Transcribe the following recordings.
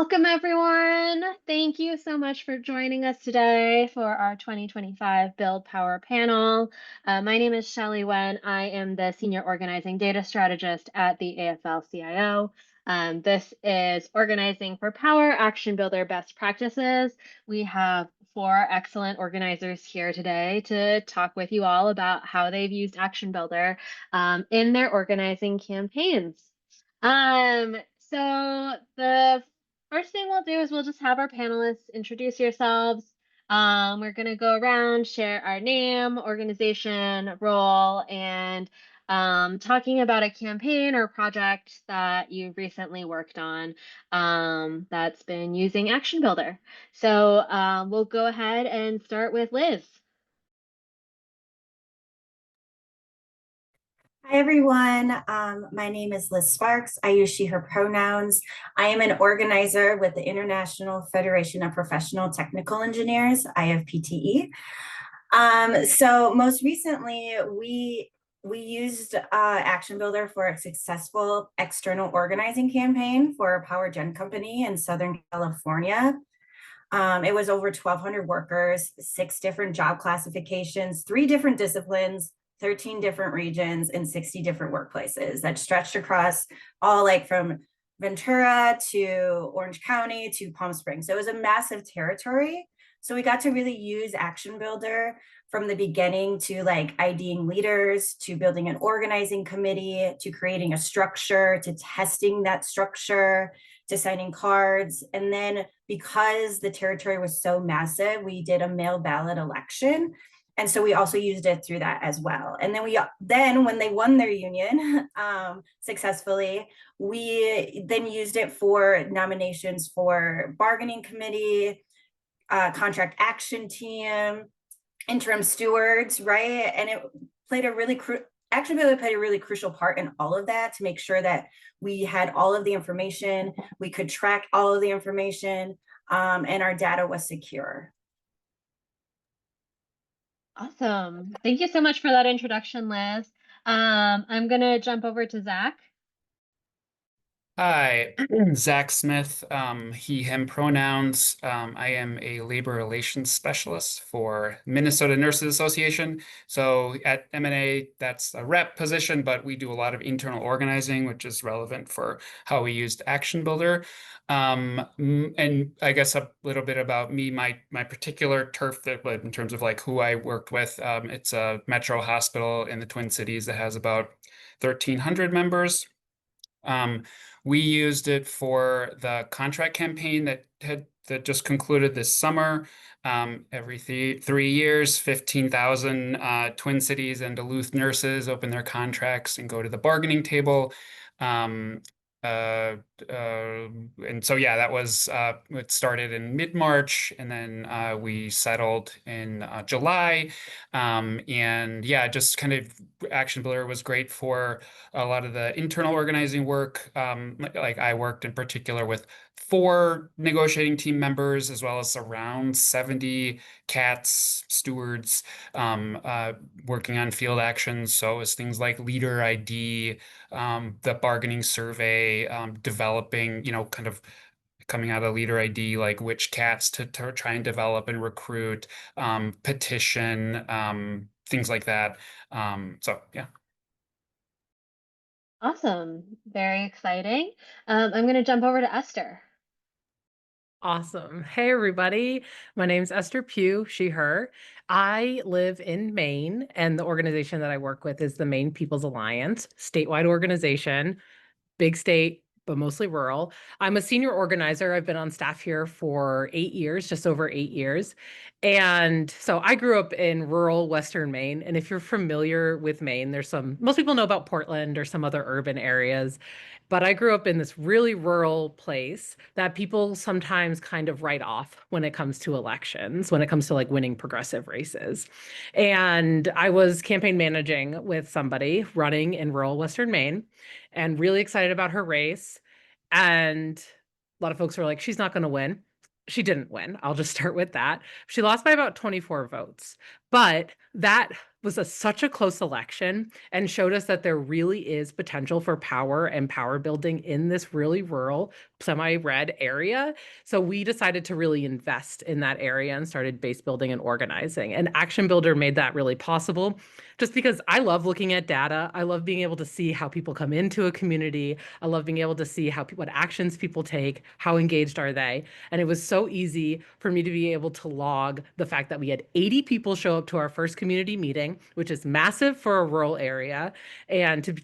Welcome, everyone. Thank you so much for joining us today for our 2025 Build Power panel. My name is Shelly Wen. I am the Senior Organizing Data Strategist at the AFL-CIO. This is Organizing for Power Action Builder Best Practices. We have 4 excellent organizers here today to talk with you all about how they've used Action Builder in their organizing campaigns. So the first thing we'll do is we'll just have our panelists introduce yourselves. We're going to go around, share our name, organization, role, and talking about a campaign or project that you've recently worked on that's been using Action Builder. So we'll go ahead and start with Liz. Hi, everyone. My name is Liz Sparks. I use she, her pronouns. I am an organizer with the International Federation of Professional Technical Engineers, IFPTE. So most recently, we used Action Builder for a successful external organizing campaign for a power gen company in Southern California. It was over 1,200 workers, 6 different job classifications, 3 different disciplines, 13 different regions, and 60 different workplaces that stretched across all like from Ventura to Orange County to Palm Springs. So it was a massive territory. So we got to really use Action Builder from the beginning to like IDing leaders, to building an organizing committee, to creating a structure, to testing that structure, to signing cards. And then because the territory was so massive, we did a mail ballot election. And so we also used it through that as well. And then when they won their union successfully, we then used it for nominations for bargaining committee, contract action team, interim stewards, right? And it played a really Action Builder played a really crucial part in all of that to make sure that we had all of the information, we could track all of the information, and our data was secure. Awesome. Thank you so much for that introduction, Liz. I'm going to jump over to Zac. Hi, Zac Smith, he, him pronouns. I am a labor relations specialist for Minnesota Nurses Association. So at M&A, that's a rep position, but we do a lot of internal organizing, which is relevant for how we used Action Builder. And I guess a little bit about me, my particular turf that in terms of like who I worked with, it's a Metro hospital in the Twin Cities that has about 1,300 members. We used it for the contract campaign that just concluded this summer. Every 3 years, 15,000 Twin Cities and Duluth nurses open their contracts and go to the bargaining table. And so, yeah, that was, it started in mid-March, and then we settled in July. And yeah, just kind of Action Builder was great for a lot of the internal organizing work. Like I worked in particular with 4 negotiating team members, as well as around 70 CATs, stewards, working on field actions. So it's things like leader ID, the bargaining survey, developing, kind of coming out of leader ID, like which CATs to try and develop and recruit, petition, things like that. So yeah. Awesome. Very exciting. I'm going to jump over to Esther. Awesome. Hey, everybody. My name's Esther Pew, she, her. I live in Maine, and the organization that I work with is the Maine People's Alliance, statewide organization, big state, but mostly rural. I'm a senior organizer. I've been on staff here for 8 years, just over 8 years. And so I grew up in rural Western Maine. And if you're familiar with Maine, most people know about Portland or some other urban areas. But I grew up in this really rural place that people sometimes kind of write off when it comes to elections, when it comes to like winning progressive races. And I was campaign managing with somebody running in rural Western Maine and really excited about her race. And a lot of folks were like, she's not going to win. She didn't win. I'll just start with that. She lost by about 24 votes. But that was such a close election and showed us that there really is potential for power and power building in this really rural, semi-red area. So we decided to really invest in that area and started base building and organizing. And Action Builder made that really possible just because I love looking at data. I love being able to see how people come into a community. I love being able to see what actions people take, how engaged are they. And it was so easy for me to be able to log the fact that we had 80 people show up to our first community meeting, which is massive for a rural area, and to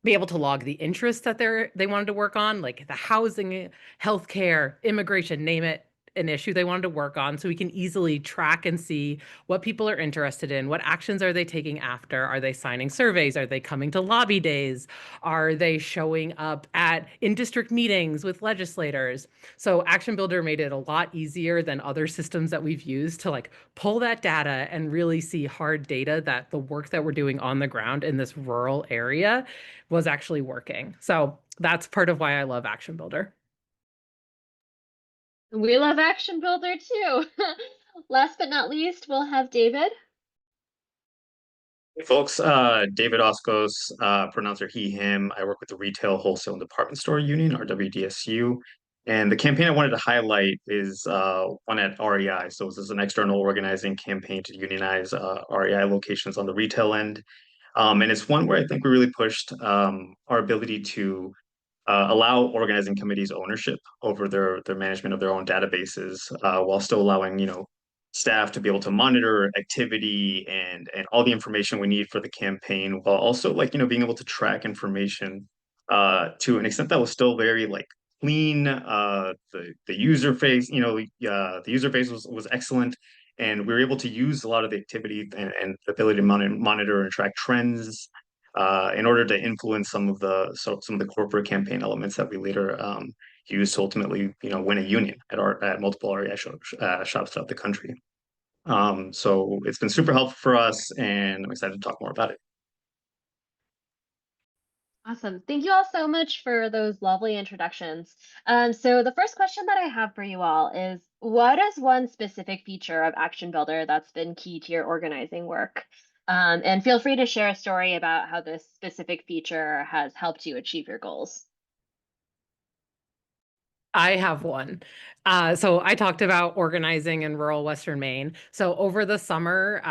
be able to log the interests that they wanted to work on, like the housing, healthcare, immigration, name it, an issue they wanted to work on, so we can easily track and see what people are interested in, what actions are they taking after, are they signing surveys, are they coming to lobby days, are they showing up at in-district meetings with legislators. So Action Builder made it a lot easier than other systems that we've used to like pull that data and really see hard data that the work that we're doing on the ground in this rural area was actually working. So that's part of why I love Action Builder. We love Action Builder too. Last but not least, we'll have David. Hey folks, David Oscos, pronouncer he, him. I work with the Retail Wholesale and Department Store Union, RWDSU. And the campaign I wanted to highlight is one at REI. So this is an external organizing campaign to unionize REI locations on the retail end. And it's one where I think we really pushed our ability to allow organizing committees ownership over their management of their own databases, while still allowing staff to be able to monitor activity and all the information we need for the campaign, while also being able to track information to an extent that was still very clean. The user face, the user face was excellent, and we were able to use a lot of the activity and the ability to monitor and track trends in order to influence some of the corporate campaign elements that we later used to ultimately win a union at multiple REI shops throughout the country. So it's been super helpful for us, and I'm excited to talk more about it. Awesome. Thank you all so much for those lovely introductions. So the first question that I have for you all is, what is one specific feature of Action Builder that's been key to your organizing work? And feel free to share a story about how this specific feature has helped you achieve your goals. I have one. So I talked about organizing in rural Western Maine. So over the summer,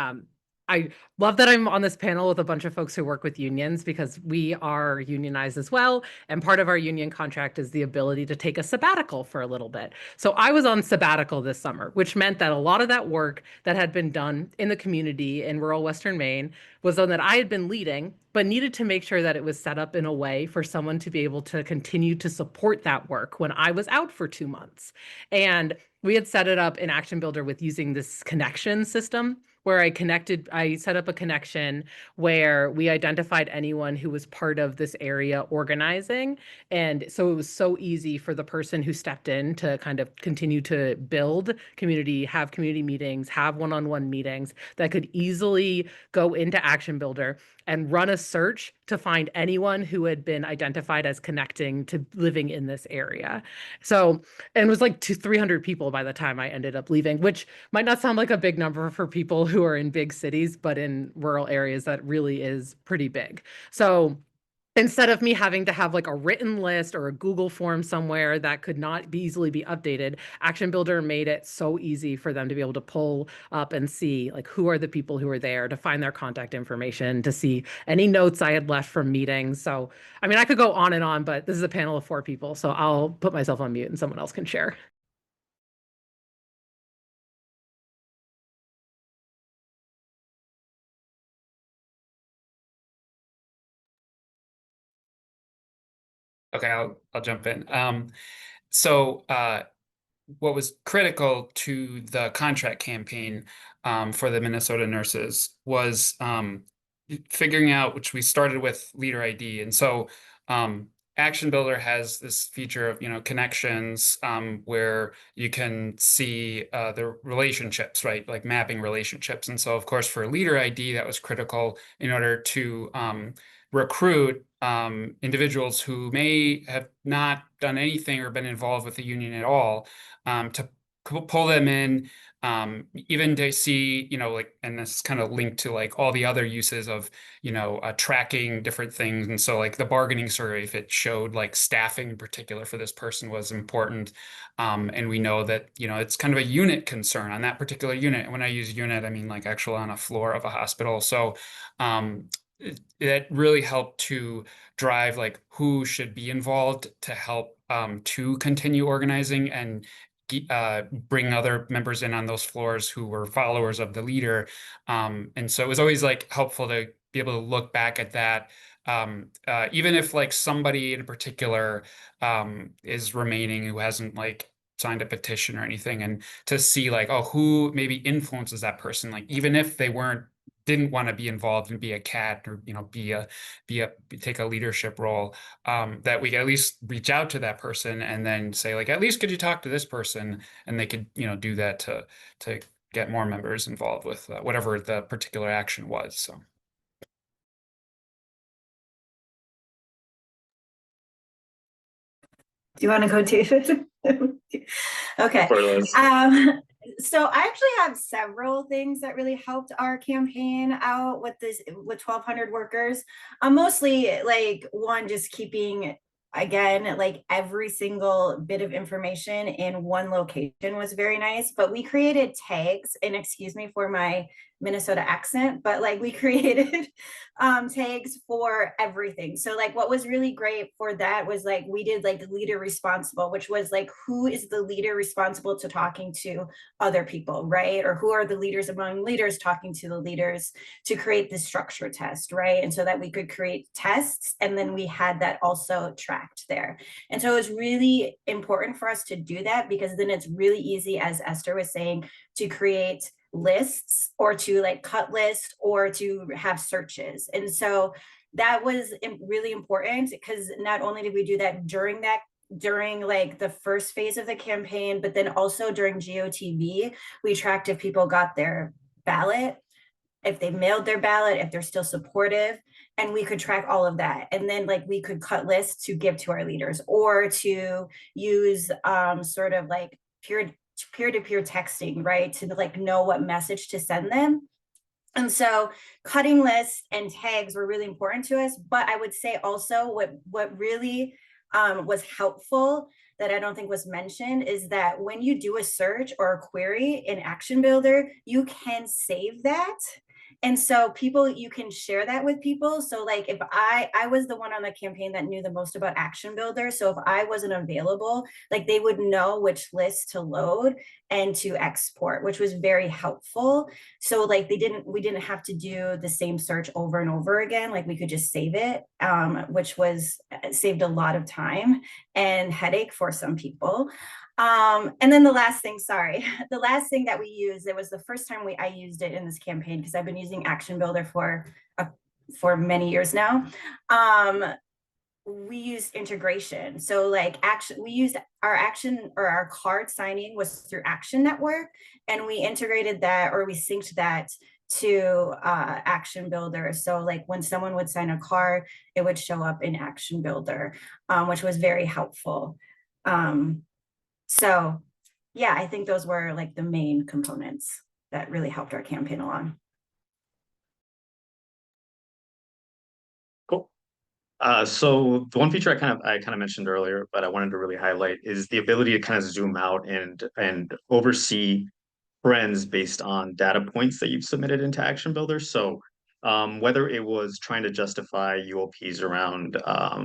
I love that I'm on this panel with a bunch of folks who work with unions, because we are unionized as well. And part of our union contract is the ability to take a sabbatical for a little bit. So I was on sabbatical this summer, which meant that a lot of that work that had been done in the community in rural Western Maine was one that I had been leading, but needed to make sure that it was set up in a way for someone to be able to continue to support that work when I was out for 2 months. And we had set it up in Action Builder with using this connection system, where I set up a connection where we identified anyone who was part of this area organizing. And so it was so easy for the person who stepped in to kind of continue to build community, have community meetings, have one-on-one meetings, that could easily go into Action Builder and run a search to find anyone who had been identified as connecting to living in this area. So, and it was like 300 people by the time I ended up leaving, which might not sound like a big number for people who are in big cities, but in rural areas, that really is pretty big. So instead of me having to have like a written list or a Google form somewhere that could not easily be updated, Action Builder made it so easy for them to be able to pull up and see like who are the people who are there, to find their contact information, to see any notes I had left from meetings. So, I mean, I could go on and on, but this is a panel of 4 people, so I'll put myself on mute and someone else can share. Okay, I'll jump in. So what was critical to the contract campaign for the Minnesota nurses was figuring out, which we started with leader ID. And so Action Builder has this feature of connections, where you can see the relationships, right? Like mapping relationships. And so of course for leader ID, that was critical in order to recruit individuals who may have not done anything or been involved with the union at all, to pull them in, even to see, like, and this is kind of linked to like all the other uses of, tracking different things. And so like the bargaining survey, if it showed like staffing in particular for this person was important. And we know that, it's kind of a unit concern on that particular unit. And when I use unit, I mean like actual on a floor of a hospital. So it really helped to drive like who should be involved to help to continue organizing and bring other members in on those floors who were followers of the leader. And so it was always like helpful to be able to look back at that. Even if like somebody in particular is remaining who hasn't like signed a petition or anything, and to see like, oh, who maybe influences that person, like even if they didn't want to be involved and be a cat or take a leadership role, that we could at least reach out to that person and then say like, at least could you talk to this person, and they could do that to get more members involved with whatever the particular action was. So do you want to go, David? Okay. So I actually have several things that really helped our campaign out with 1,200 workers. Mostly like one, just keeping, again, like every single bit of information in one location was very nice, but we created tags, and excuse me for my Minnesota accent, but like we created tags for everything. So like what was really great for that was like we did like leader responsible, which was like who is the leader responsible to talking to other people, right? Or who are the leaders among leaders talking to the leaders, to create this structure test, right? And so that we could create tests, and then we had that also tracked there. And so it was really important for us to do that, because then it's really easy, as Esther was saying, to create lists or to like cut lists or to have searches. And so that was really important, because not only did we do that during like the first phase of the campaign, but then also during GOTV, we tracked if people got their ballot, if they mailed their ballot, if they're still supportive, and we could track all of that. And then like we could cut lists to give to our leaders, or to use sort of like peer-to-peer texting, right? To like know what message to send them. And so cutting lists and tags were really important to us. But I would say also what really was helpful that I don't think was mentioned is that when you do a search or a query in Action Builder, you can save that. And so people, you can share that with people. So like if I was the one on the campaign that knew the most about Action Builder. So if I wasn't available, like they would know which list to load and to export, which was very helpful. So like we didn't have to do the same search over and over again. Like we could just save it, which saved a lot of time and headache for some people. And then the last thing that we used, it was the first time I used it in this campaign, because I've been using Action Builder for many years now. We used integration. So like we used our card signing was through Action Network, and we integrated that, or we synced that to Action Builder. So like when someone would sign a card, it would show up in Action Builder, which was very helpful. So yeah, I think those were like the main components that really helped our campaign along. Cool. So the one feature I kind of mentioned earlier, but I wanted to really highlight, is the ability to kind of zoom out and oversee trends based on data points that you've submitted into Action Builder. So whether it was trying to justify UOPs around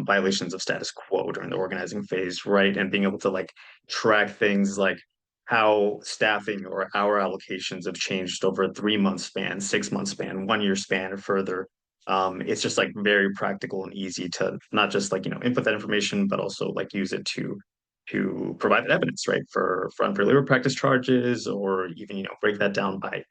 violations of status quo during the organizing phase, right? And being able to like track things like how staffing or hour allocations have changed over a 3-month span, 6-month span, 1-year span, or further. It's just like very practical and easy to not just like, input that information, but also like use it to provide evidence, right, for unfair labor practice charges, or even break that down by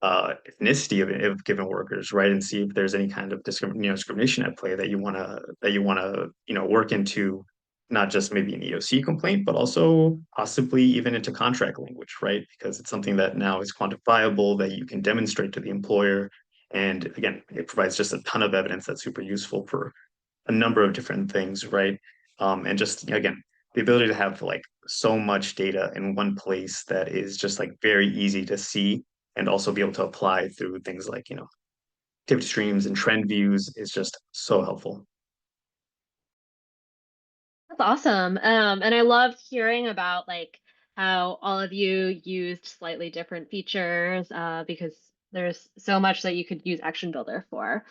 ethnicity of given workers, right, and see if there's any kind of discrimination at play that you want to work into, not just maybe an EOC complaint, but also possibly even into contract language, right, because it's something that now is quantifiable, that you can demonstrate to the employer. And again, it provides just a ton of evidence that's super useful for a number of different things, right? And just again, the ability to have like so much data in one place that is just like very easy to see and also be able to apply through things like, activity streams and trend views is just so helpful. That's awesome. And I love hearing about like how all of you used slightly different features because there's so much that you could use Action Builder for.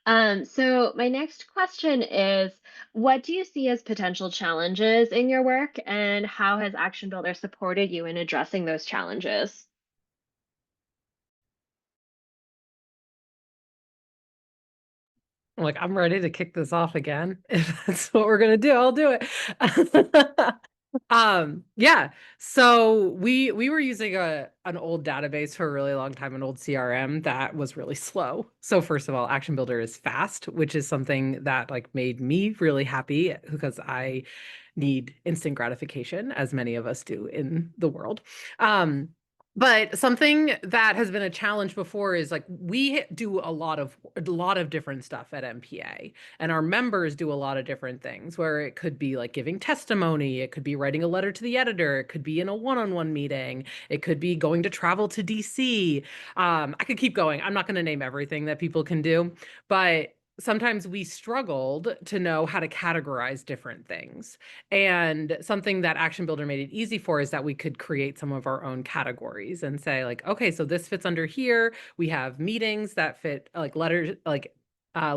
So my next question is, what do you see as potential challenges in your work, and how has Action Builder supported you in addressing those challenges? Like, I'm ready to kick this off again. If that's what we're gonna do, I'll do it. Yeah. So we were using an old database for a really long time, an old CRM that was really slow. So first of all, Action Builder is fast, which is something that like made me really happy because I need instant gratification, as many of us do in the world. But something that has been a challenge before is like we do a lot of different stuff at MPA, and our members do a lot of different things where it could be like giving testimony, it could be writing a letter to the editor, it could be in a one-on-one meeting, it could be going to travel to DC. I could keep going. I'm not going to name everything that people can do, but sometimes we struggled to know how to categorize different things. And something that Action Builder made it easy for is that we could create some of our own categories and say like, okay, so this fits under here. We have meetings that fit like letters, like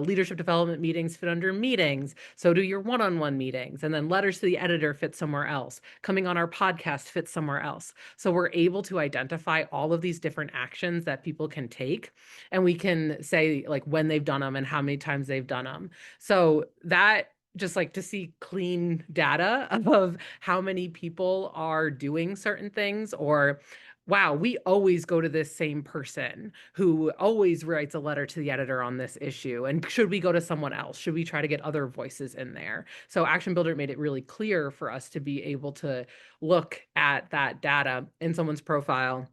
leadership development meetings fit under meetings. So do your one-on-one meetings, and then letters to the editor fit somewhere else. Coming on our podcast fits somewhere else. So we're able to identify all of these different actions that people can take, and we can say like when they've done them and how many times they've done them. So that just like to see clean data of how many people are doing certain things, or wow, we always go to this same person who always writes a letter to the editor on this issue. And should we go to someone else? Should we try to get other voices in there? So Action Builder made it really clear for us to be able to look at that data in someone's profile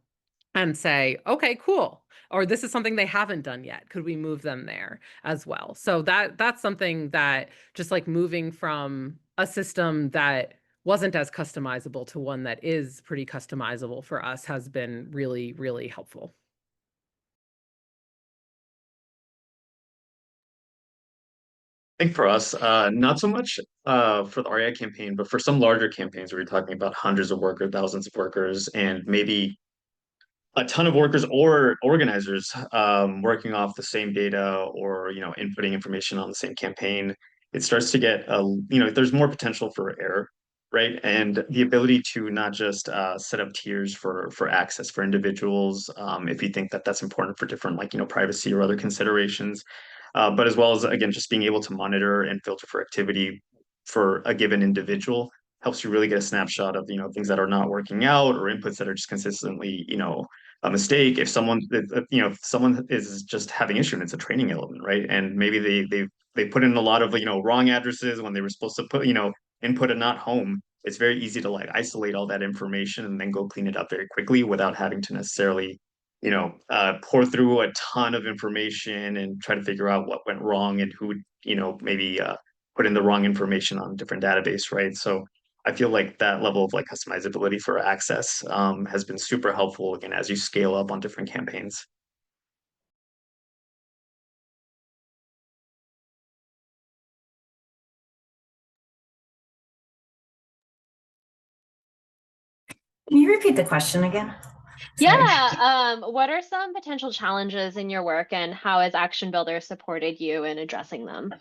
and say, okay, cool. Or this is something they haven't done yet. Could we move them there as well? So that's something that just like moving from a system that wasn't as customizable to one that is pretty customizable for us has been really, really helpful. I think for us, not so much for the REI campaign, but for some larger campaigns where you're talking about hundreds of workers, thousands of workers, and maybe a ton of workers or organizers working off the same data or inputting information on the same campaign, it starts to get there's more potential for error, right? And the ability to not just set up tiers for access for individuals, if you think that that's important for different like privacy or other considerations, but as well as again just being able to monitor and filter for activity for a given individual helps you really get a snapshot of things that are not working out or inputs that are just consistently a mistake. If someone is just having issue and it's a training element, right? And maybe they put in a lot of wrong addresses when they were supposed to put input a not home. It's very easy to like isolate all that information and then go clean it up very quickly without having to necessarily pour through a ton of information and try to figure out what went wrong and who maybe put in the wrong information on a different database, right? So I feel like that level of like customizability for access has been super helpful again as you scale up on different campaigns. Can you repeat the question again? Sorry. Yeah, what are some potential challenges in your work, and how has Action Builder supported you in addressing them?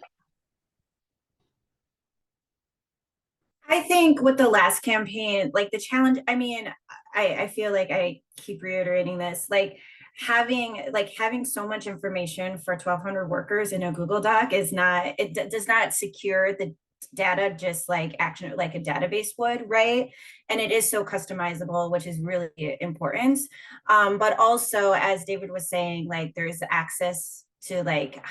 I think with the last campaign, like the challenge, I mean, I feel like I keep reiterating this, like having so much information for 1,200 workers in a Google Doc is not, does not secure the data just like action, like a database would, right? And it is so customizable, which is really important. But also, as David was saying, like there's access to like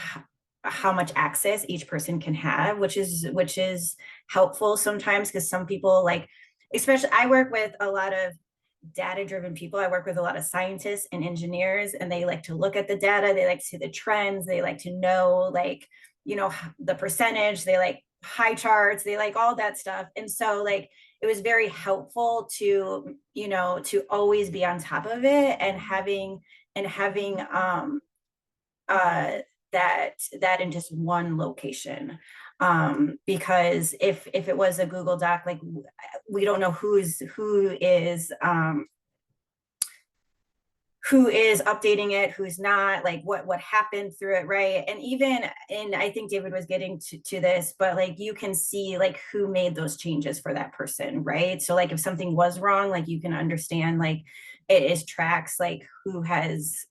how much access each person can have, which is helpful sometimes, because some people like, especially I work with a lot of data-driven people. I work with a lot of scientists and engineers, and they like to look at the data. They like to see the trends. They like to know like, the percentage. They like pie charts. They like all that stuff. And so like, very helpful to, you know, to always be on top of it, and having that in just one location. Because if it was a Google Doc, like, we don't know who is updating it, who's not, like what happened through it, right? And I think David was getting to this, but like you can see like who made those changes for that person, right? So like if something was wrong, like you can understand, like it is tracks like who has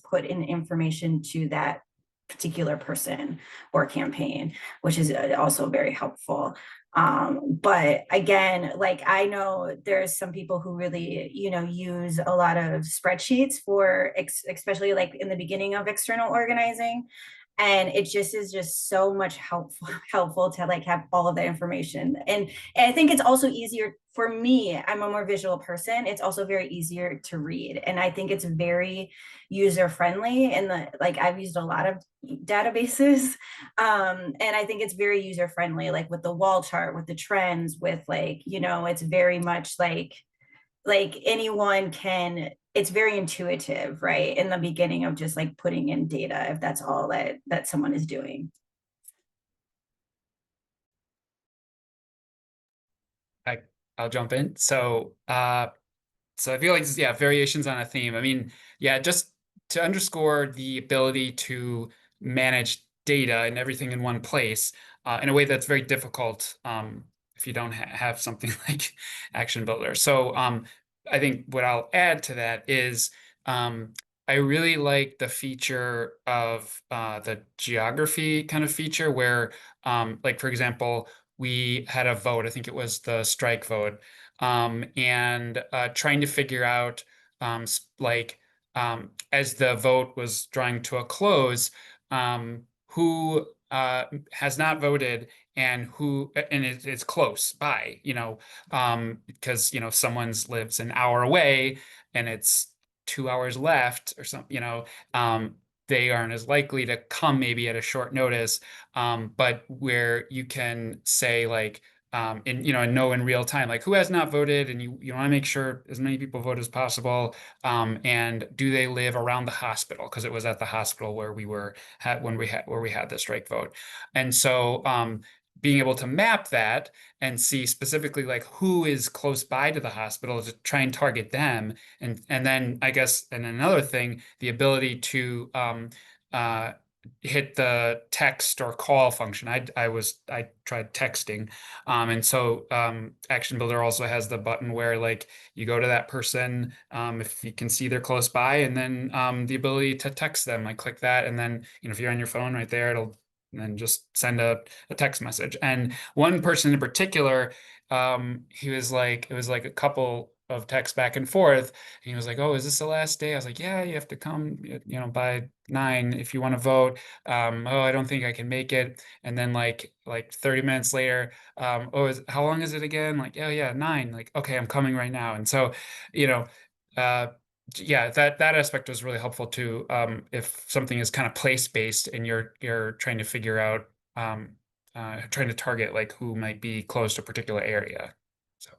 put in information to that particular person or campaign, which is also very helpful. But again, like I know there's some people who really, you know, use a lot of spreadsheets for especially like in the beginning of external organizing, and it just is just so much helpful to like have all of the information. And I think it's also easier for me, I'm a more visual person, it's also very easier to read, and I think it's very user friendly. And the like I've used a lot of databases, and I think it's very user friendly, like with the wall chart, with the trends, with like, you know, it's very much like anyone can, it's very intuitive, right? In the beginning of just like putting in data, if that's all that someone is doing. I'll jump in. So I feel like, yeah, variations on a theme. I mean, yeah, just to underscore the ability to manage data and everything in one place in a way that's very difficult if you don't have something like Action Builder. So I think what I'll add to that is I really like the feature of the geography kind of feature where, like, for example, we had a vote, I think it was the strike vote, and trying to figure out like as the vote was drawing to a close, who has not voted and who, and it's close by, you know, because, you know, someone's lives an hour away and it's 2 hours left or something, you know, they aren't as likely to come maybe at a short notice, but where you can say like, and you know, and know in real time, like who has not voted, and you want to make sure as many people vote as possible. And do they live around the hospital? Because it was at the hospital where we were when we had the strike vote, and so being able to map that and see specifically like who is close by to the hospital to try and target them, and then I guess, and another thing, the ability to hit the text or call function. I tried texting, and so Action Builder also has the button where like you go to that person if you can see they're close by, and then the ability to text them. I click that, and then, you know, if you're on your phone right there, it'll then just send a text message. And one person in particular, he was like, it was like a couple of texts back and forth. And he was like, "Oh, is this the last day?" I was like, "Yeah, you have to come, you know, by 9 if you want to vote." "Oh, I don't think I can make it." And then like 30 minutes later, "Oh, how long is it again?" Like, "Oh yeah, 9." Like, "Okay, I'm coming right now." And so, you know, yeah, that aspect was really helpful too. If something is kind of place-based and you're trying to figure out, trying to target like who might be close to a particular area. So.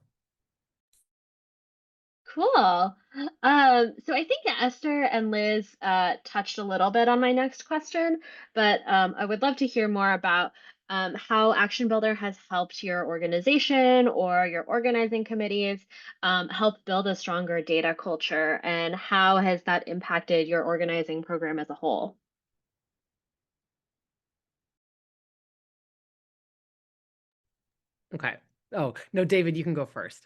Cool. So I think Esther and Liz touched a little bit on my next question, but I would love to hear more about how Action Builder has helped your organization or your organizing committees help build a stronger data culture, and how has that impacted your organizing program as a whole? Okay. Oh, no, David, you can go first.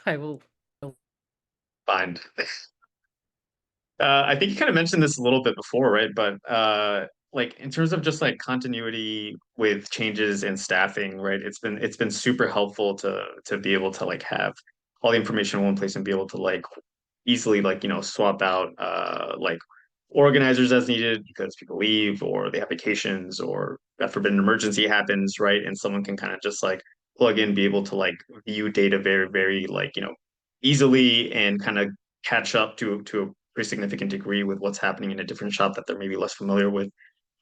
I will. Fine. I think you kind of mentioned this a little bit before, right? But like in terms of just like continuity with changes in staffing, right? It's been super helpful to be able to like have all the information in one place and be able to like easily like, you know, swap out like organizers as needed because people leave or they have vacations or God forbid an emergency happens, right? And someone can kind of just like plug in, be able to like view data very, very like, you know, easily and kind of catch up to a pretty significant degree with what's happening in a different shop that they're maybe less familiar with.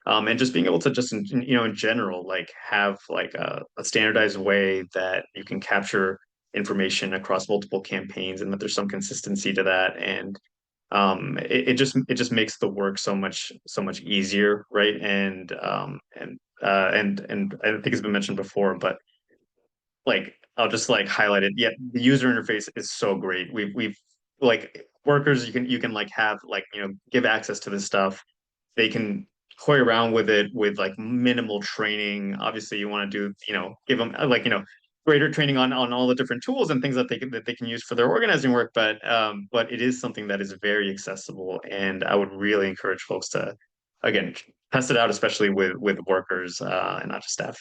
And just being able to just, you know, in general, like have like a standardized way that you can capture information across multiple campaigns, and that there's some consistency to that. And it just makes the work so much easier, right? And I think it's been mentioned before, but like I'll just like highlight it. Yeah, the user interface is so great. We've like workers, you can like have like, give access to this stuff. They can play around with it with like minimal training. Obviously, you want to do, give them like, greater training on all the different tools and things that they can use for their organizing work. But it is something that is very accessible, and I would really encourage folks to, again, test it out, especially with workers, and not just staff.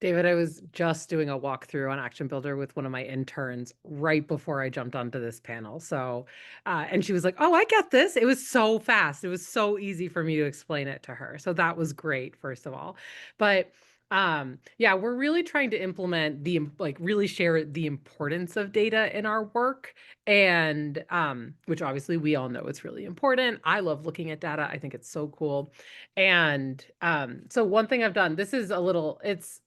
David, I was just doing a walkthrough on Action Builder with one of my interns right before I jumped onto this panel. So, and she was like, "Oh, I get this." It was so fast. It was so easy for me to explain it to her. So that was great, first of all. But yeah, we're really trying to implement really share the importance of data in our work, and which obviously we all know it's really important. I love looking at data. I think it's so cool. And so one thing I've done, this is a little, it's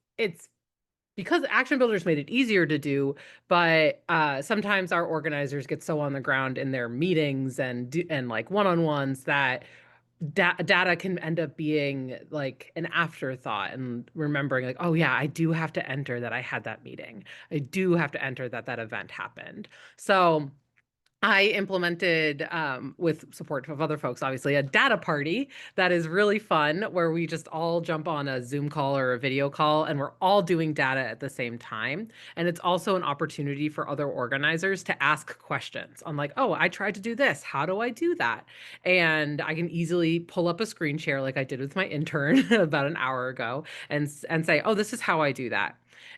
because Action Builders made it easier to do, but sometimes our organizers get so on the ground in their meetings and like one-on-ones that data can end up being like an afterthought, and remembering like, oh yeah, I do have to enter that I had that meeting. I do have to enter that event happened. So I implemented, with support of other folks, obviously, a data party that is really fun, where we just all jump on a Zoom call or a video call, and we're all doing data at the same time. And it's also an opportunity for other organizers to ask questions on like, oh, I tried to do this. How do I do that? And I can easily pull up a screen share like I did with my intern about an hour ago, and say, oh, this is how I do that.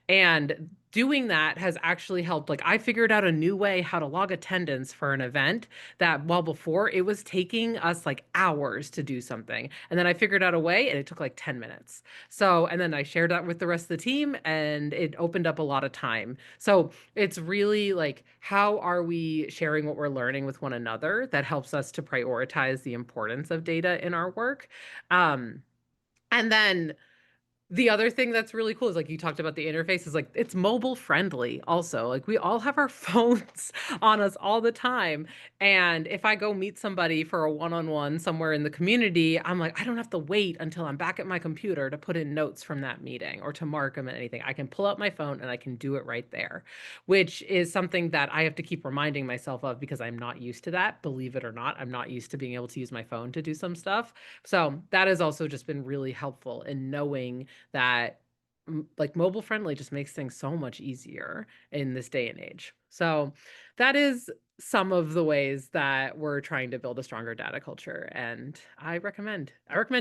And doing that has actually helped. Like, I figured out a new way how to log attendance for an event that, while before it was taking us like hours to do something. And then I figured out a way, and it took like 10 minutes. So, and then I shared that with the rest of the team, and it opened up a lot of time. So it's really like, how are we sharing what we're learning with one another that helps us to prioritize the importance of data in our work? And then the other thing that's really cool is, like, you talked about the interface, is like, it's mobile friendly also. Like, we all have our phones on us all the time. And if I go meet somebody for a one-on-one somewhere in the community, I'm like, I don't have to wait until I'm back at my computer to put in notes from that meeting or to mark them and anything. I can pull up my phone and I can do it right there, which is something that I have to keep reminding myself of, because I'm not used to that. Believe it or not, I'm not used to being able to use my phone to do some stuff. So that has also just been really helpful in knowing that like, mobile friendly just makes things so much easier in this day and age. So that is some of the ways that we're trying to build a stronger data culture. And I recommend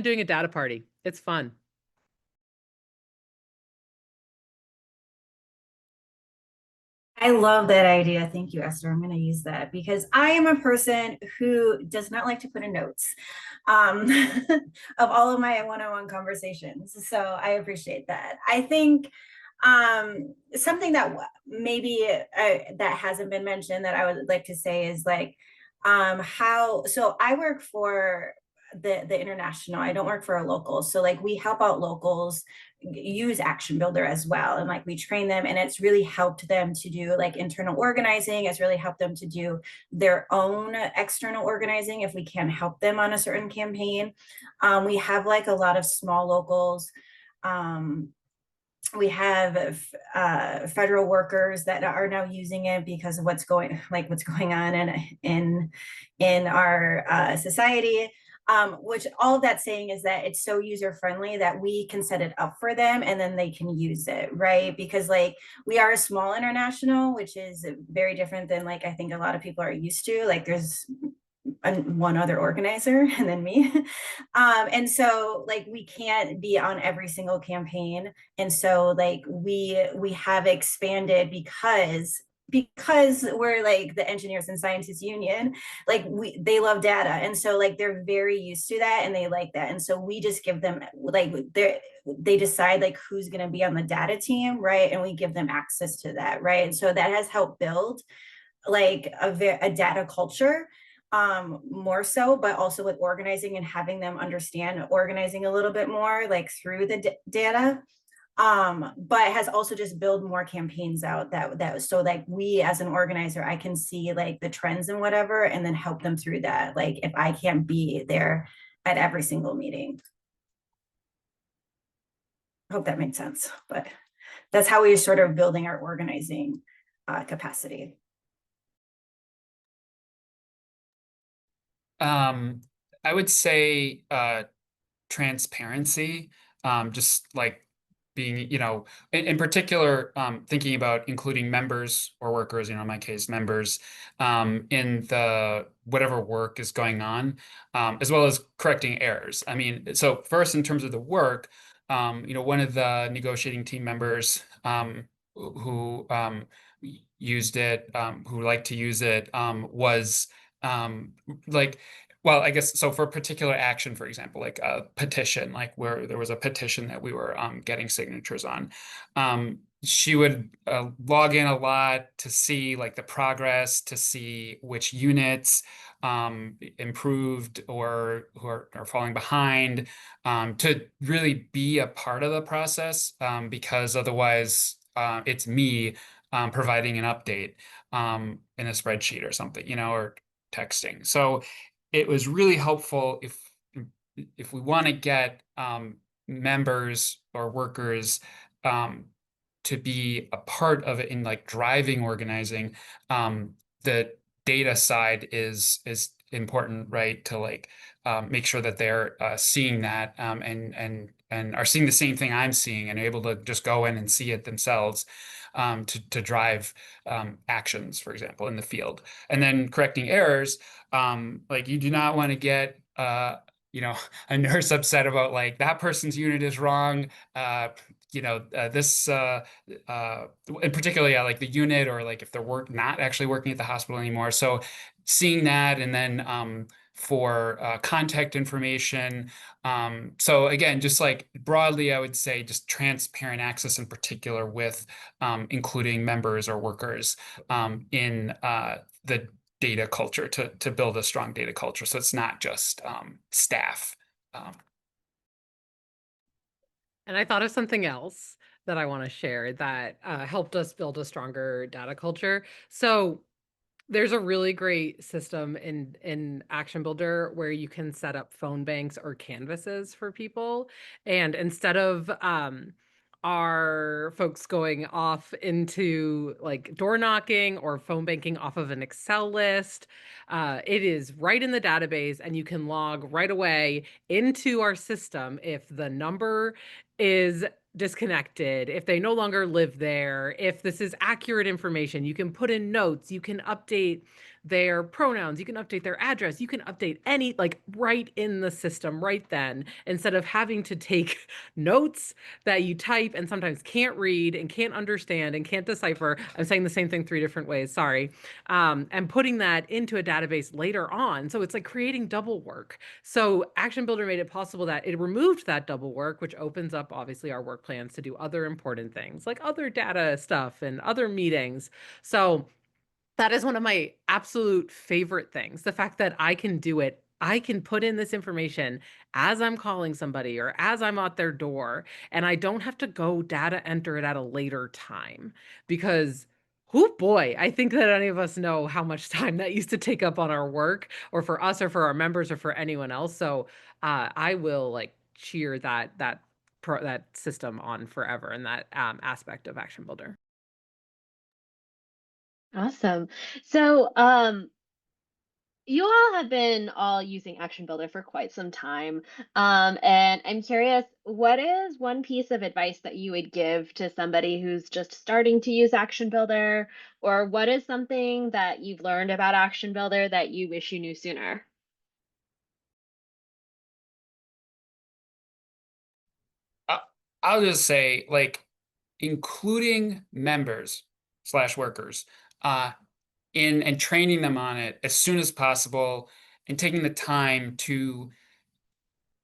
doing a data party. It's fun. I love that idea. Thank you, Esther. I'm going to use that because I am a person who does not like to put in notes um, of all of my one-on-one conversations. So I appreciate that. I think something that maybe that hasn't been mentioned that I would like to say is like so I work for the international. I don't work for a local. So like, we help out locals use Action Builder as well, and like, we train them, and it's really helped them to do like internal organizing. It's really helped them to do their own external organizing if we can't help them on a certain campaign. We have like a lot of small locals. We have federal workers that are now using it because of what's going on in our society. Which all of that's saying is that it's so user friendly that we can set it up for them and then they can use it, right? Because like, we are a small international, which is very different than like I think a lot of people are used to. Like, there's one other organizer and then me. And so like, we can't be on every single campaign. And so like, we have expanded because we're like the engineers and scientists union, like they love data. And so like, they're very used to that and they like that. And so we just give them like, they decide like who's going to be on the data team, right? And we give them access to that, right? And so that has helped build like a data culture, more so, but also with organizing and having them understand organizing a little bit more like through the data. But has also just build more campaigns out that so like we as an organizer, I can see like the trends and whatever, and then help them through that. Like if I can't be there at every single meeting. I hope that makes sense, but that's how we're sort of building our organizing capacity. I would say transparency, just like being, in particular, thinking about including members or workers, in my case, members, in the whatever work is going on, as well as correcting errors. I mean, so first, in terms of the work, one of the negotiating team members who used it, who liked to use it, was like, well, I guess so for a particular action, for example, like a petition, like where there was a petition that we were getting signatures on. She would log in a lot to see like the progress, to see which units improved or who are falling behind, to really be a part of the process, because otherwise it's me providing an update in a spreadsheet or something, or texting. So it was really helpful if we want to get members or workers to be a part of it in like driving organizing. The data side is important, right? To like make sure that they're seeing that and are seeing the same thing I'm seeing and able to just go in and see it themselves, to drive actions, for example, in the field. And then correcting errors, like you do not want to get a nurse upset about like that person's unit is wrong. This in particular, yeah, like the unit, or like if they're not actually working at the hospital anymore. So seeing that, and then for contact information. So again, just like broadly, I would say just transparent access in particular with including members or workers in the data culture to build a strong data culture. So it's not just staff. And I thought of something else that I want to share that helped us build a stronger data culture. So there's a really great system in Action Builder where you can set up phone banks or canvases for people. And instead of our folks going off into like door knocking or phone banking off of an Excel list, it is right in the database, and you can log right away into our system if the number is disconnected, if they no longer live there, if this is accurate information. You can put in notes, you can update their pronouns, you can update their address, you can update any, like right in the system right then, instead of having to take notes that you type and sometimes can't read and can't understand and can't decipher. I'm saying the same thing 3 different ways, sorry. And putting that into a database later on. So it's like creating double work. So Action Builder made it possible that it removed that double work, which opens up obviously our work plans to do other important things like other data stuff and other meetings. So that is one of my absolute favorite things. The fact that I can do it. I can put in this information as I'm calling somebody or as I'm at their door, and I don't have to go data enter it at a later time, because oh boy, I think that any of us know how much time that used to take up on our work, or for us or for our members or for anyone else. So I will like cheer that system on forever, and that aspect of Action Builder. Awesome. So, you all have been all using Action Builder for quite some time. And I'm curious, what is one piece of advice that you would give to somebody who's just starting to use Action Builder? Or what is something that you've learned about Action Builder that you wish you knew sooner? I'll just say, like, including members / workers in and training them on it as soon as possible, and taking the time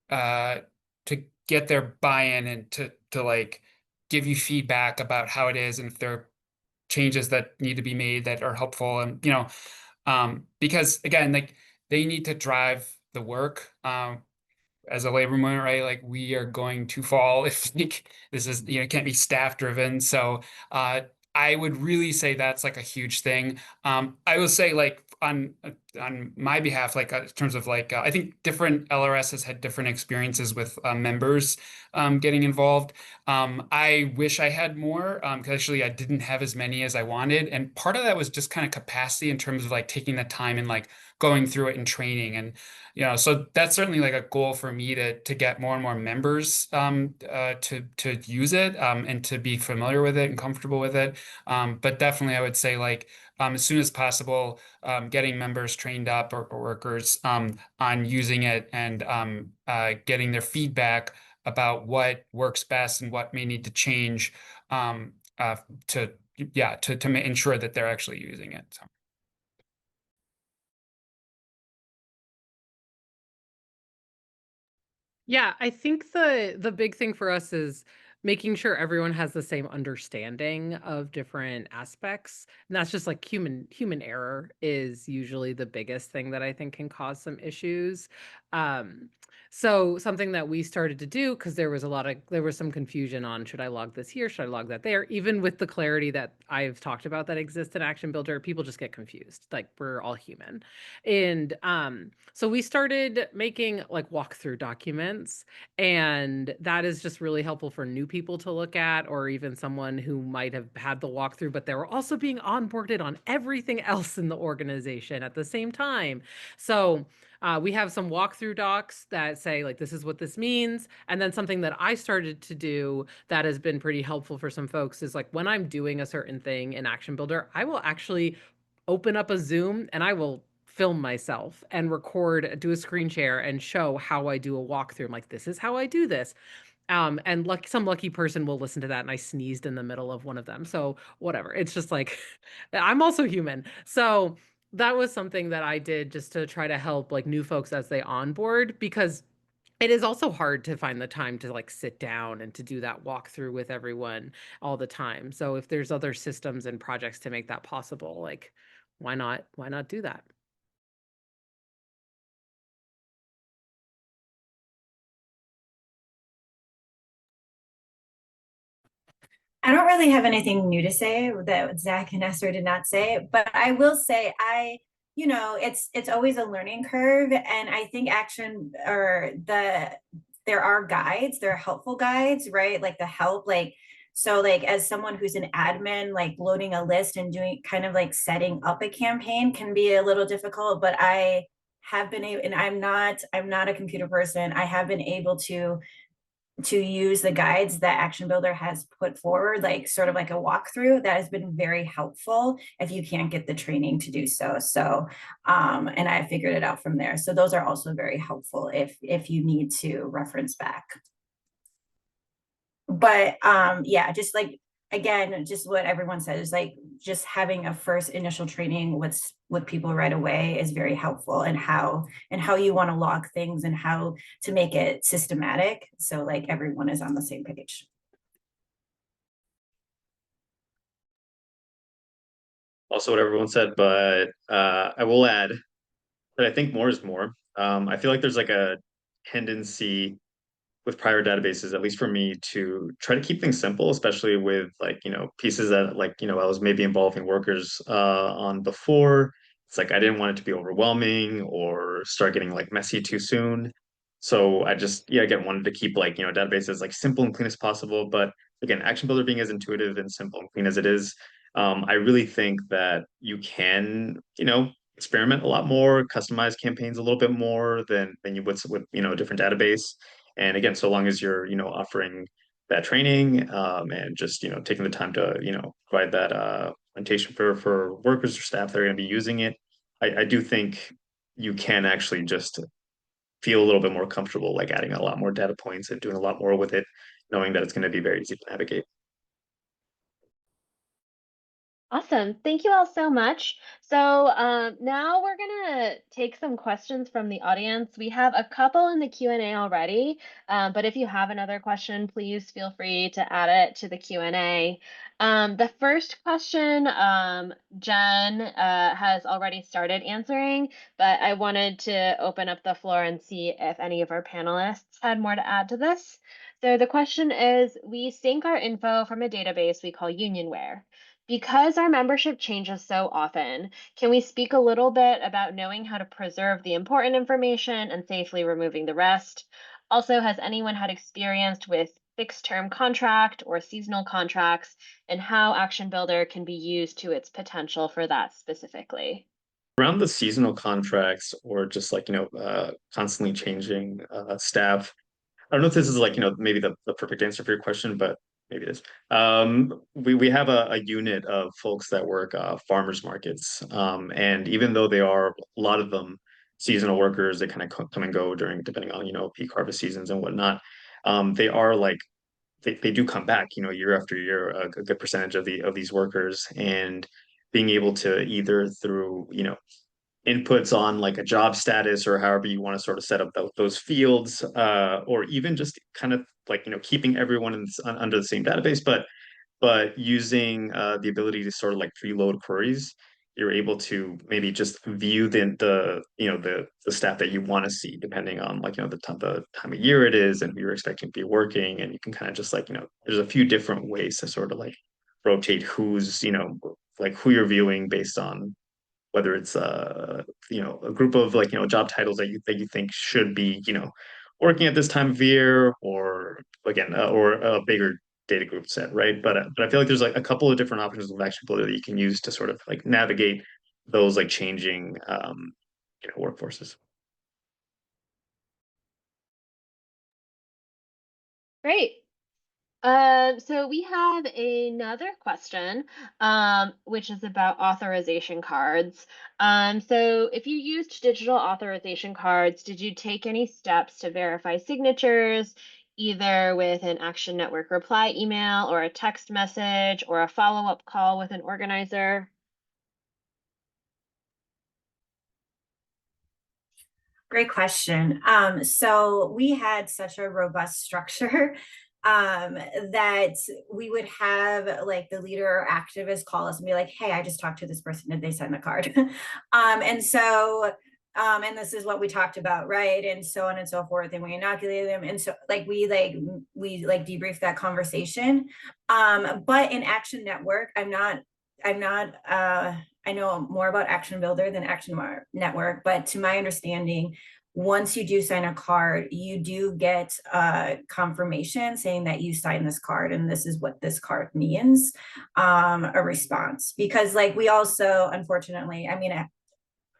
uh to get their buy-in and to like give you feedback about how it is, and if there are changes that need to be made that are helpful, and because again, like they need to drive the work. as a labor movement, right? Like we are going to fall if like this is, you know, it can't be staff driven. So I would really say that's like a huge thing. I will say like on my behalf, like in terms of like I think different LRS has had different experiences with members getting involved. I wish I had more because actually I didn't have as many as I wanted, and part of that was just kind of capacity in terms of like taking the time and like going through it and training, and you know, so that's certainly like a goal for me to get more and more members to use it and to be familiar with it and comfortable with it. But definitely, I would say like as soon as possible, getting members trained up or workers on using it and getting their feedback about what works best and what may need to change uh, to yeah to ensure that they're actually using it. So. Yeah, I think the big thing for us is making sure everyone has the same understanding of different aspects. And that's just like human error is usually the biggest thing that I think can cause some issues. Um, so something that we started to do, because there was some confusion on should I log this here, should I log that there, even with the clarity that I've talked about that exists in Action Builder, people just get confused. Like we're all human. And so we started making like walkthrough documents, and that is just really helpful for new people to look at, or even someone who might have had the walkthrough, but they were also being onboarded on everything else in the organization at the same time. So we have some walkthrough docs that say like this is what this means, and then something that I started to do that has been pretty helpful for some folks is like when I'm doing a certain thing in Action Builder, I will actually open up a Zoom and I will film myself and record, do a screen share and show how I do a walkthrough. I'm like, this is how I do this. And some lucky person will listen to that. And I sneezed in the middle of one of them. So whatever. It's just like, I'm also human. So that was something that I did just to try to help like new folks as they onboard, because it is also hard to find the time to like sit down and to do that walkthrough with everyone all the time. So if there's other systems and projects to make that possible, like why not do that? I don't really have anything new to say that Zach and Esther did not say, but I will say it's always a learning curve, and I think there are guides, there are helpful guides, right? Like the help, like so like as someone who's an admin, like loading a list and doing kind of like setting up a campaign can be a little difficult, but I have been able, and I'm not a computer person. I have been able to use the guides that Action Builder has put forward, like sort of like a walkthrough that has been very helpful if you can't get the training to do so. So, and I figured it out from there. So those are also very helpful if you need to reference back. But yeah, just like again, just what everyone says, like just having a first initial training with people right away is very helpful, and how you want to log things and how to make it systematic, so like everyone is on the same page. Also what everyone said, but I will add that I think more is more. I feel like there's like a tendency with prior databases, at least for me, to try to keep things simple, especially with like, pieces that like, I was maybe involving workers on before. It's like I didn't want it to be overwhelming or start getting like messy too soon. So I just, yeah, again, wanted to keep like, databases like simple and clean as possible. But again, Action Builder being as intuitive and simple and clean as it is, I really think that you can, experiment a lot more, customize campaigns a little bit more than you would with, a different database. And again, so long as you're, offering that training and just, taking the time to, provide that orientation for workers or staff that are going to be using it, I do think you can actually just feel a little bit more comfortable, like adding a lot more data points and doing a lot more with it, knowing that it's going to be very easy to navigate. Awesome. Thank you all so much. So now we're gonna take some questions from the audience. We have a couple in the Q&A already, but if you have another question, please feel free to add it to the Q&A. The first question, Jen has already started answering, but I wanted to open up the floor and see if any of our panelists had more to add to this. So the question is, we sync our info from a database we call Unionware. Because our membership changes so often, can we speak a little bit about knowing how to preserve the important information and safely removing the rest? Also, has anyone had experience with fixed term contract or seasonal contracts, and how Action Builder can be used to its potential for that specifically? Around the seasonal contracts or just like, constantly changing staff. I don't know if this is like, maybe the perfect answer for your question, but maybe it is. We have a unit of folks that work farmers markets. And even though they are a lot of them seasonal workers, they kind of come and go during depending on, peak harvest seasons and whatnot. They are like they do come back, year after year, a good percentage of these workers, and being able to either through, inputs on like a job status or however you want to sort of set up those fields, or even just kind of like, keeping everyone under the same database, but using the ability to sort of like preload queries, you're able to maybe just view the staff that you want to see depending on like, the time of year it is and who you're expecting to be working. And you can kind of just like, there's a few different ways to sort of like rotate who's, like who you're viewing based on whether it's a group of like, job titles that you think should be, working at this time of year, or again, or a bigger data group set, right? But I feel like there's like a couple of different options of Action Builder that you can use to sort of like navigate those like changing workforces. Great. So we have another question, which is about authorization cards. So if you used digital authorization cards, did you take any steps to verify signatures, either with an Action Network reply email or a text message or a follow-up call with an organizer? Great question. So we had such a robust structure that we would have like the leader or activist call us and be like, hey, I just talked to this person. Did they sign the card? And this is what we talked about, right? And so on and so forth. And we inoculated them. And so we debrief that conversation. But in Action Network, I know more about Action Builder than Action Network, but to my understanding, once you do sign a card, you do get confirmation saying that you signed this card and this is what this card means, a response. Because like we also, unfortunately, I mean,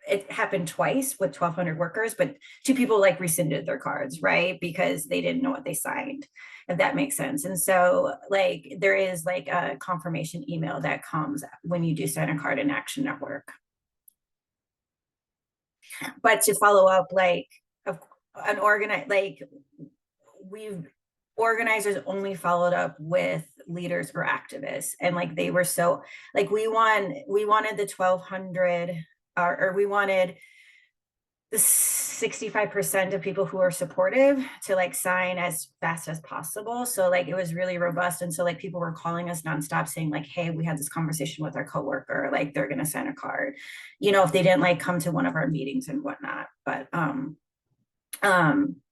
it happened twice with 1,200 workers, but two people like rescinded their cards, right? Because they didn't know what they signed, if that makes sense. And so like there is like a confirmation email that comes when you do sign a card in Action Network. But to follow up, like organizers only followed up with leaders or activists, and like they were so like we wanted the 1,200 or we wanted the 65% of people who are supportive to like sign as fast as possible. So like it was really robust. And so like people were calling us nonstop saying like, hey, we had this conversation with our coworker, like they're gonna sign a card, if they didn't like come to one of our meetings and whatnot. But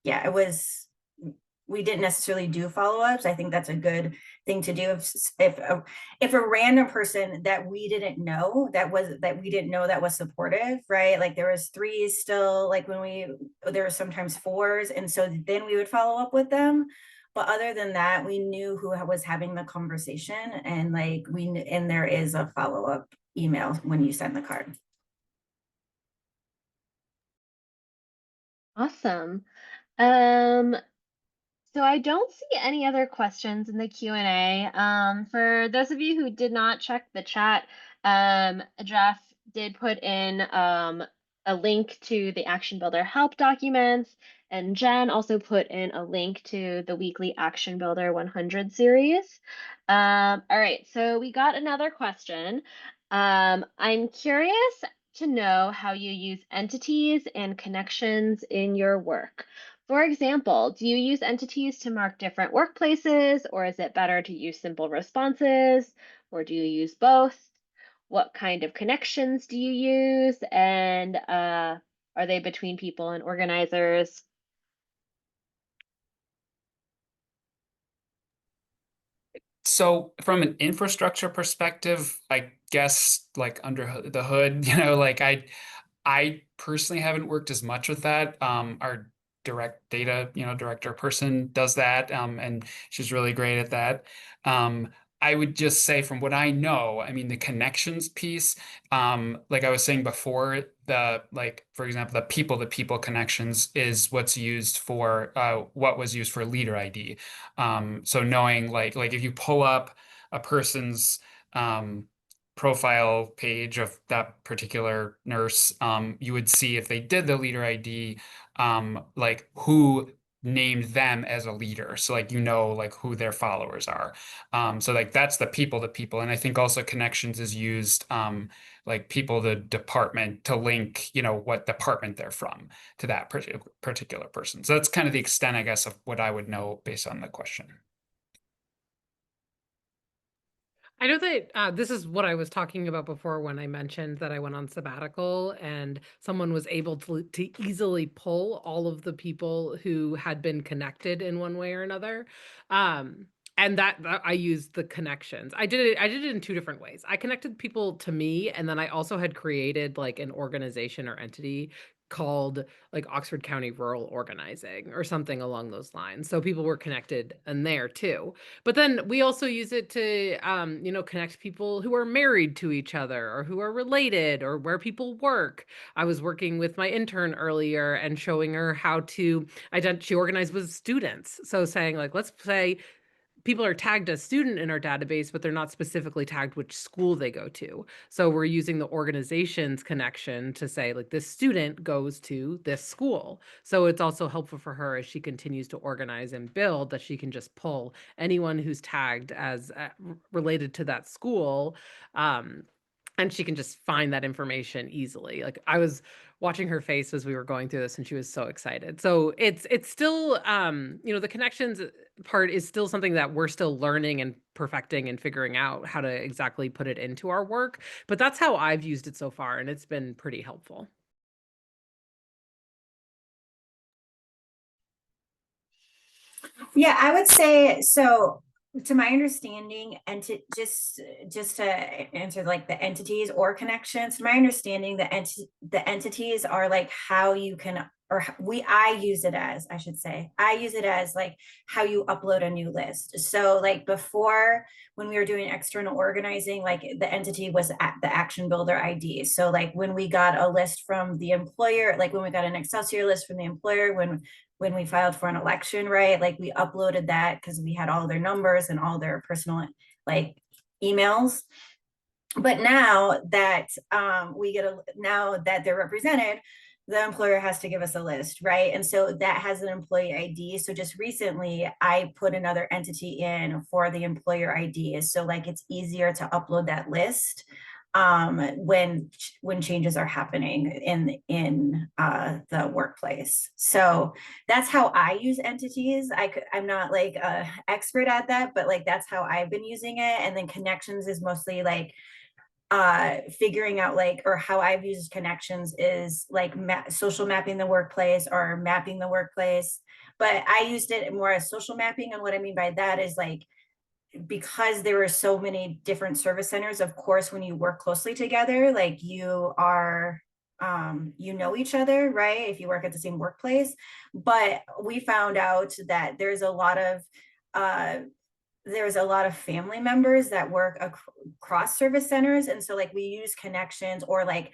yeah, it was, we didn't necessarily do follow-ups. I think that's a good thing to do. If a random person that we didn't know that was supportive, right? Like there was 3s still, like there were sometimes 4s, and so then we would follow up with them. But other than that, we knew who was having the conversation, and like and there is a follow-up email when you send the card. Awesome. So I don't see any other questions in the Q&A. For those of you who did not check the chat, Jeff did put in a link to the Action Builder help documents, and Jen also put in a link to the weekly Action Builder 100 series. All right, so we got another question. I'm curious to know how you use entities and connections in your work. For example, do you use entities to mark different workplaces, or is it better to use simple responses, or do you use both? What kind of connections do you use? And are they between people and organizers? So from an infrastructure perspective, I guess like under the hood, like I personally haven't worked as much with that. Our direct data, director person does that, and she's really great at that. Um, I would just say from what I know, I mean, the connections piece, like I was saying before, for example, the people-to-people connections is what's used for, what was used for leader ID. So knowing like if you pull up a person's, profile page of that particular nurse, you would see if they did the leader ID, like who named them as a leader. So like like who their followers are. So like that's the people to people. And I think also connections is used like people to department to link, what department they're from to that particular person. So that's kind of the extent, I guess, of what I would know based on the question. I know that this is what I was talking about before when I mentioned that I went on sabbatical and someone was able to easily pull all of the people who had been connected in one way or another. Um, and that I used the connections. I did it in two different ways. I connected people to me, and then I also had created like an organization or entity called like Oxford County Rural Organizing or something along those lines. So people were connected in there too. But then we also use it to, connect people who are married to each other or who are related or where people work. I was working with my intern earlier and showing her how to she organized with students. So saying like, let's say people are tagged as student in our database, but they're not specifically tagged which school they go to. So we're using the organization's connection to say like this student goes to this school. So it's also helpful for her as she continues to organize and build that she can just pull anyone who's tagged as related to that school. And she can just find that information easily. Like I was watching her face as we were going through this and she was so excited. So it's still the connections part is still something that we're still learning and perfecting and figuring out how to exactly put it into our work. But that's how I've used it so far, and it's been pretty helpful. Yeah, I would say so. To my understanding, and just to answer like the entities or connections, to my understanding, the entities are like how you can, or I use it as, I should say, I use it as like how you upload a new list. So like before, when we were doing external organizing, like the entity was at the Action Builder ID. So like when we got a list from the employer, like when we got an Excelsior list from the employer, when we filed for an election, right? Like we uploaded that because we had all their numbers and all their personal like emails. But now that now that they're represented, the employer has to give us a list, right? And so that has an employee ID. So just recently, I put another entity in for the employer ID. So like it's easier to upload that list when changes are happening in the workplace. So that's how I use entities. I'm not like a expert at that, but like that's how I've been using it. And then connections is mostly like figuring out like, or how I've used connections is like social mapping the workplace or mapping the workplace. But I used it more as social mapping. And what I mean by that is like, because there were so many different service centers, of course, when you work closely together, like you are, you know each other, right? If you work at the same workplace. But we found out that there's a lot of family members that work across service centers. And so like we use connections or like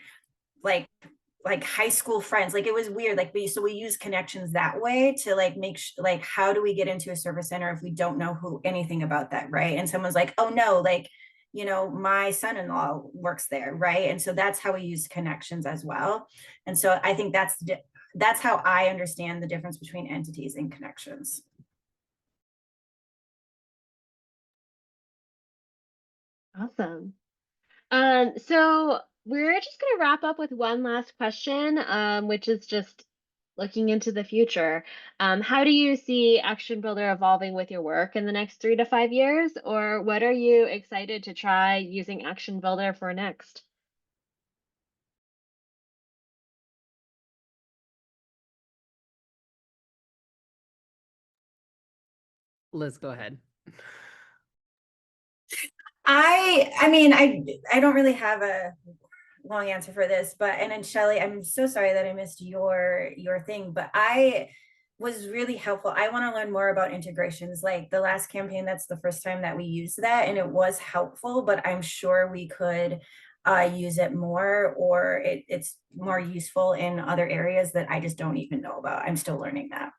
high school friends. Like it was weird. Like we use connections that way to like make like how do we get into a service center if we don't know anything about that, right? And someone's like, oh no, like my son-in-law works there, right? And so that's how we use connections as well. And so I think that's how I understand the difference between entities and connections. Awesome. So we're just going to wrap up with one last question, which is just looking into the future. How do you see Action Builder evolving with your work in the next 3 to 5 years? Or what are you excited to try using Action Builder for next? Liz, go ahead. I mean, I don't really have a long answer for this, but and then Shelly, I'm so sorry that I missed your thing, but I was really helpful. I want to learn more about integrations. Like the last campaign, that's the first time that we used that, and it was helpful, but I'm sure we could use it more, or it's more useful in other areas that I just don't even know about. I'm still learning that.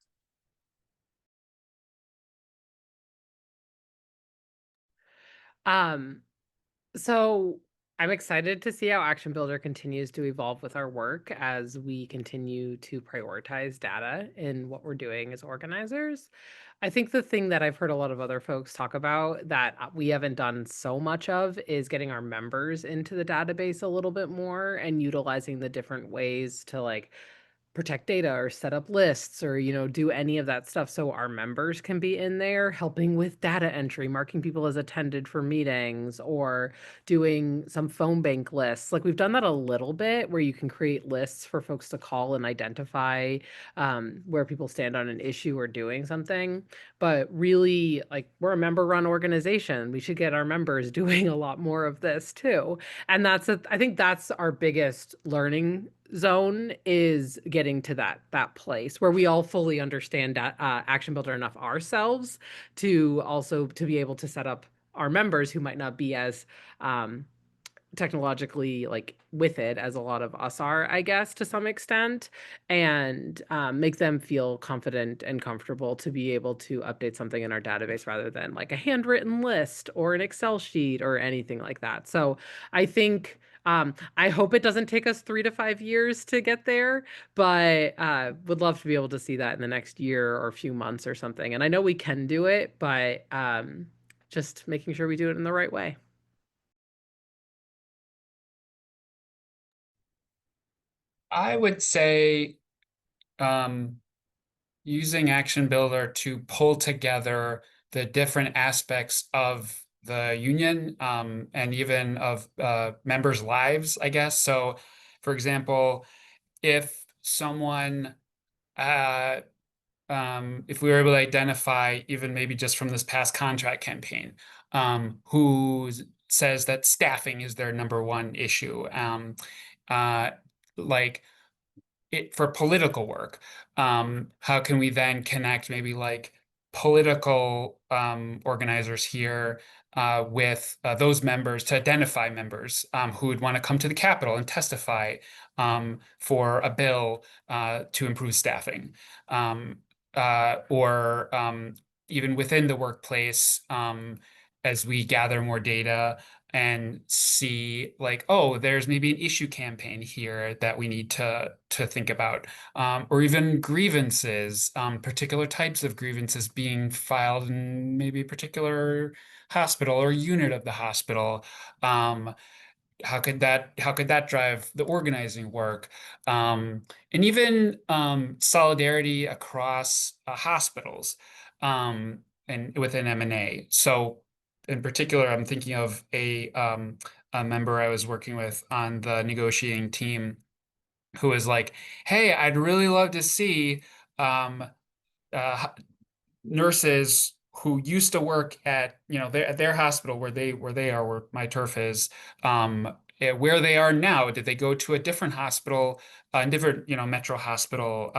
So I'm excited to see how Action Builder continues to evolve with our work as we continue to prioritize data in what we're doing as organizers. I think the thing that I've heard a lot of other folks talk about that we haven't done so much of is getting our members into the database a little bit more and utilizing the different ways to like protect data or set up lists or do any of that stuff so our members can be in there helping with data entry, marking people as attended for meetings, or doing some phone bank lists. Like we've done that a little bit where you can create lists for folks to call and identify where people stand on an issue or doing something. But really, like, we're a member run organization, we should get our members doing a lot more of this too. And I think that's our biggest learning zone, is getting to that place where we all fully understand Action Builder enough ourselves to also to be able to set up our members who might not be as technologically like with it as a lot of us are, I guess, to some extent, and make them feel confident and comfortable to be able to update something in our database rather than like a handwritten list or an Excel sheet or anything like that. So I think I hope it doesn't take us 3 to 5 years to get there, but would love to be able to see that in the next year or a few months or something. And I know we can do it, but just making sure we do it in the right way. I would say using Action Builder to pull together the different aspects of the union and even of members' lives, I guess. So, for example, if someone if we were able to identify, even maybe just from this past contract campaign, who says that staffing is their number one issue, like for political work, how can we then connect maybe like political organizers here with those members to identify members who would want to come to the Capitol and testify for a bill to improve staffing, or even within the workplace, as we gather more data and see like, oh, there's maybe an issue campaign here that we need to think about, or even grievances, particular types of grievances being filed in maybe a particular hospital or unit of the hospital. How could that drive the organizing work, and even solidarity across hospitals and within M&A. So in particular, I'm thinking of a member I was working with on the negotiating team who was like, "Hey, I'd really love to see um, uh, nurses who used to work at their hospital where my turf is, where they are now. Did they go to a different hospital, a different metro hospital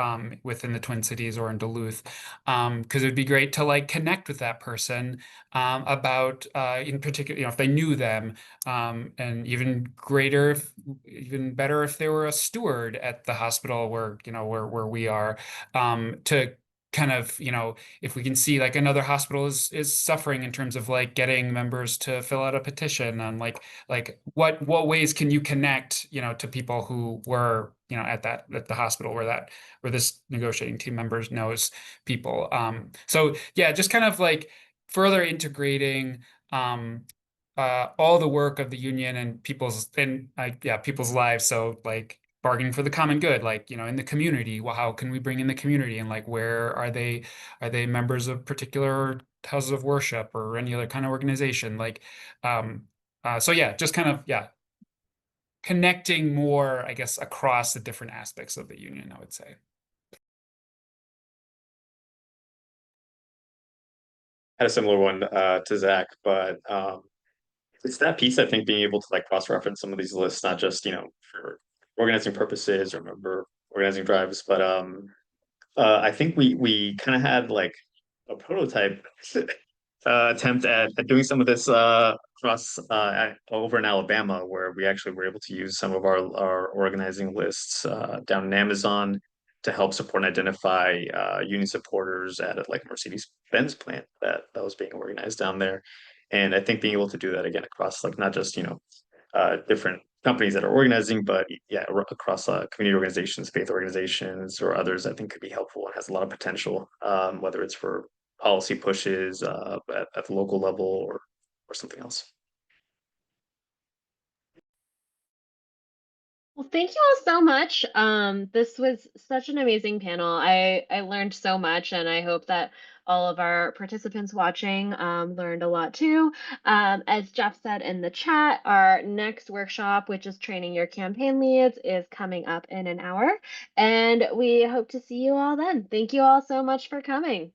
within the Twin Cities or in Duluth? Because it would be great to like connect with that person about in particular, if they knew them, and even better if they were a steward at the hospital where we are, to kind of, if we can see like another hospital is suffering in terms of like getting members to fill out a petition on like what ways can you connect, to people who were, at the hospital where this negotiating team members knows people. So yeah, just kind of like further integrating all the work of the union and people's lives. So like bargaining for the common good, like, in the community. Well, how can we bring in the community, and like where are they members of particular houses of worship or any other kind of organization? Like so yeah, just kind of connecting more, I guess, across the different aspects of the union, I would say. Had a similar one to Zach, but it's that piece, I think, being able to like cross-reference some of these lists, not just, for organizing purposes or member organizing drives, but I think we kind of had like a prototype attempt at doing some of this across over in Alabama, where we actually were able to use some of our organizing lists down in Amazon to help support and identify union supporters at a like Mercedes-Benz plant that was being organized down there. And I think being able to do that again across like not just different companies that are organizing, but yeah, across community organizations, faith organizations, or others, I think could be helpful and has a lot of potential, whether it's for policy pushes at the local level or something else. Well, thank you all so much. This was such an amazing panel. I learned so much, and I hope that all of our participants watching learned a lot too. As Jeff said in the chat, our next workshop, which is training your campaign leads, is coming up in an hour, and we hope to see you all then. Thank you all so much for coming.